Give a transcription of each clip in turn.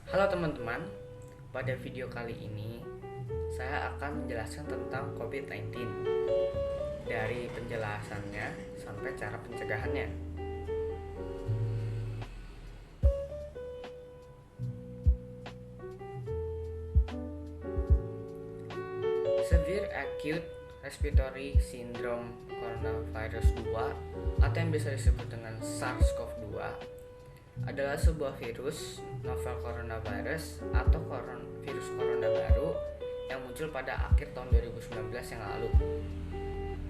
Halo teman-teman, pada video kali ini saya akan menjelaskan tentang COVID-19 dari penjelasannya sampai cara pencegahannya. Severe Acute Respiratory Syndrome Coronavirus 2 atau yang bisa disebut dengan SARS-CoV-2 adalah sebuah virus novel coronavirus atau virus corona baru yang muncul pada akhir tahun 2019 yang lalu.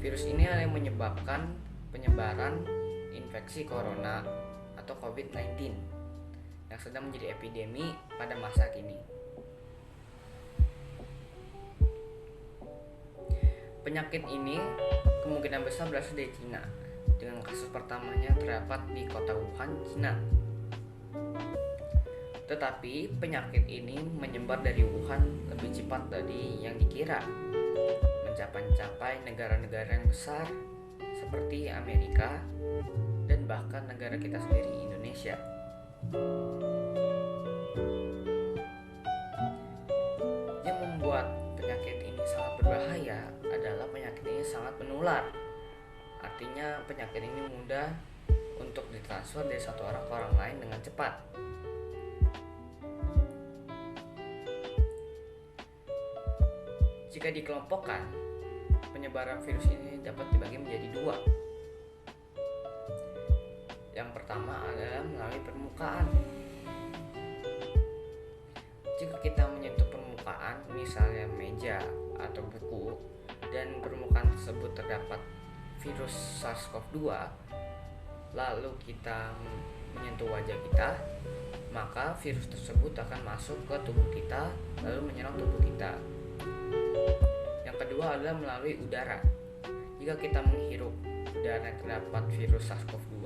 Virus ini yang menyebabkan penyebaran infeksi corona atau COVID-19 yang sedang menjadi epidemi pada masa kini. Penyakit ini kemungkinan besar berasal dari Cina, dengan kasus pertamanya terdapat di kota Wuhan, Cina. Tetapi penyakit ini menyebar dari Wuhan lebih cepat dari yang dikira, mencapai negara-negara yang besar seperti Amerika dan bahkan negara kita sendiri, Indonesia. Yang membuat penyakit ini sangat berbahaya adalah penyakit ini sangat menular. Artinya penyakit ini mudah untuk ditransfer dari satu orang ke orang lain dengan cepat. Jika dikelompokkan, penyebaran virus ini dapat dibagi menjadi dua. Yang pertama adalah melalui permukaan. Jika kita menyentuh permukaan, misalnya meja atau buku, dan permukaan tersebut terdapat virus SARS-CoV-2, lalu kita menyentuh wajah kita, maka virus tersebut akan masuk ke tubuh kita lalu menyerang tubuh kita. Yang kedua adalah melalui udara. Jika kita menghirup udara yang terdapat virus SARS-CoV-2,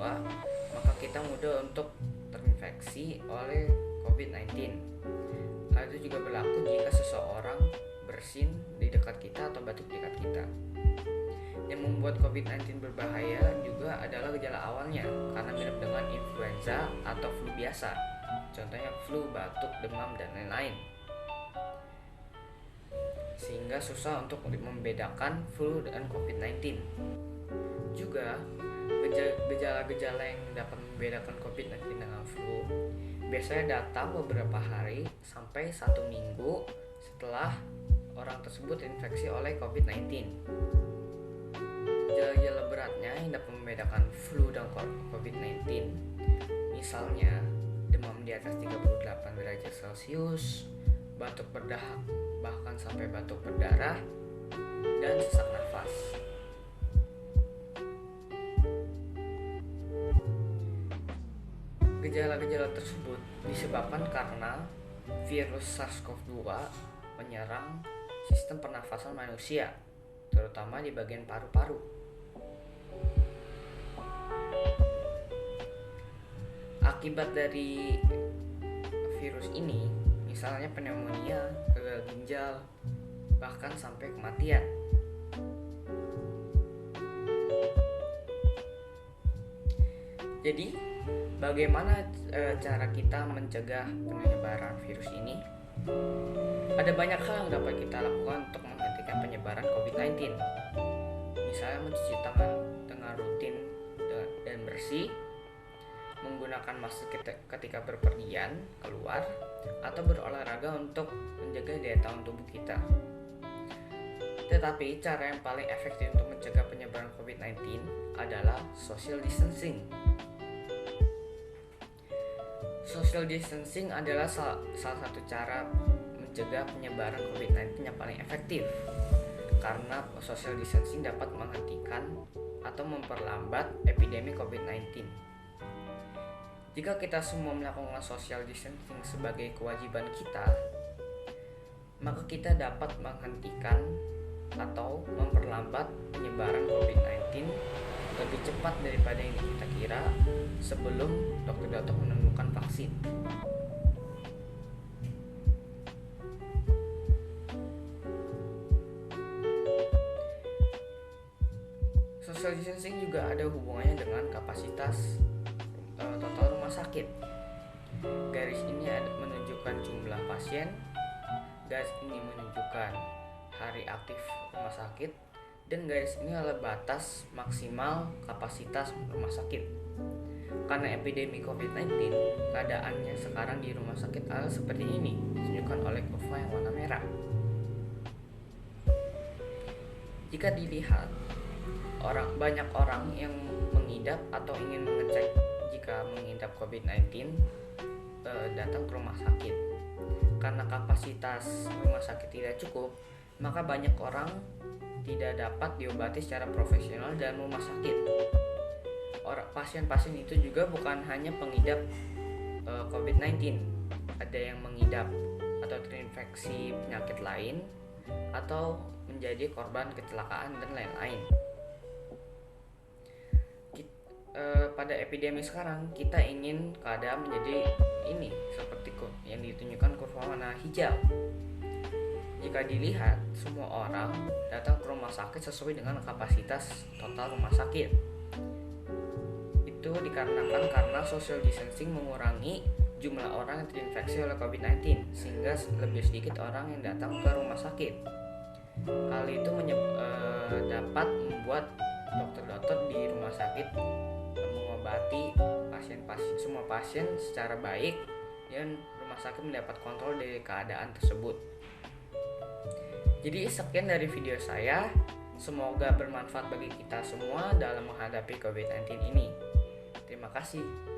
maka kita mudah untuk terinfeksi oleh COVID-19. Hal itu juga berlaku jika seseorang bersin di dekat kita atau batuk di dekat kita. Yang membuat COVID-19 berbahaya juga adalah gejala awalnya, karena mirip dengan influenza atau flu biasa. Contohnya flu, batuk, demam, dan lain-lain. Sehingga susah untuk membedakan flu dan COVID-19. Juga gejala-gejala yang dapat membedakan COVID-19 dengan flu biasanya datang beberapa hari sampai 1 minggu setelah orang tersebut terinfeksi oleh COVID-19. Gejala-gejala beratnya yang dapat membedakan flu dan COVID-19 misalnya demam di atas 38 derajat Celcius, batuk berdahak bahkan sampai batuk berdarah, dan sesak nafas. Gejala-gejala tersebut disebabkan karena virus SARS-CoV-2 menyerang sistem pernafasan manusia, terutama di bagian paru-paru. Akibat dari virus ini, misalnya pneumonia, gagal ginjal, bahkan sampai kematian. Jadi, bagaimana cara kita mencegah penyebaran virus ini? Ada banyak hal yang dapat kita lakukan untuk menghentikan penyebaran COVID-19. Misalnya mencuci tangan dengan rutin dan bersih, menggunakan masker ketika berpergian keluar, atau berolahraga untuk menjaga daya tahan tubuh kita. Tetapi cara yang paling efektif untuk mencegah penyebaran COVID-19 adalah social distancing. Social distancing adalah salah satu cara mencegah penyebaran COVID-19 yang paling efektif, karena social distancing dapat menghentikan atau memperlambat epidemi COVID-19. Jika kita semua melakukan social distancing sebagai kewajiban kita, maka kita dapat menghentikan atau memperlambat penyebaran COVID-19 lebih cepat daripada yang kita kira sebelum dokter-dokter menemukan vaksin. Social distancing juga ada hubungannya dengan kapasitas total rumah sakit. Garis ini menunjukkan pasien. Garis ini menunjukkan hari aktif rumah sakit, dan garis ini adalah batas maksimal kapasitas rumah sakit. Karena epidemi COVID-19, keadaannya sekarang di rumah sakit adalah seperti ini, ditunjukkan oleh kurva yang warna merah. Jika dilihat, banyak orang yang mengidap atau ingin mengecek jika mengidap COVID-19 datang ke rumah sakit. Karena kapasitas rumah sakit tidak cukup, maka banyak orang tidak dapat diobati secara profesional dalam rumah sakit. Pasien-pasien itu juga bukan hanya pengidap COVID-19, ada yang mengidap atau terinfeksi penyakit lain atau menjadi korban kecelakaan dan lain-lain. Pada epidemi sekarang kita ingin keadaan menjadi ini seperti yang ditunjukkan kurva warna hijau. Jika dilihat, semua orang datang ke rumah sakit sesuai dengan kapasitas total rumah sakit. Itu dikarenakan karena social distancing mengurangi jumlah orang yang terinfeksi oleh COVID-19, sehingga lebih sedikit orang yang datang ke rumah sakit. Hal itu dapat membuat dokter-dokter di rumah sakit mengobati semua pasien secara baik, dan rumah sakit mendapat kontrol dari keadaan tersebut. Jadi sekian dari video saya, semoga bermanfaat bagi kita semua dalam menghadapi COVID-19 ini. Terima kasih.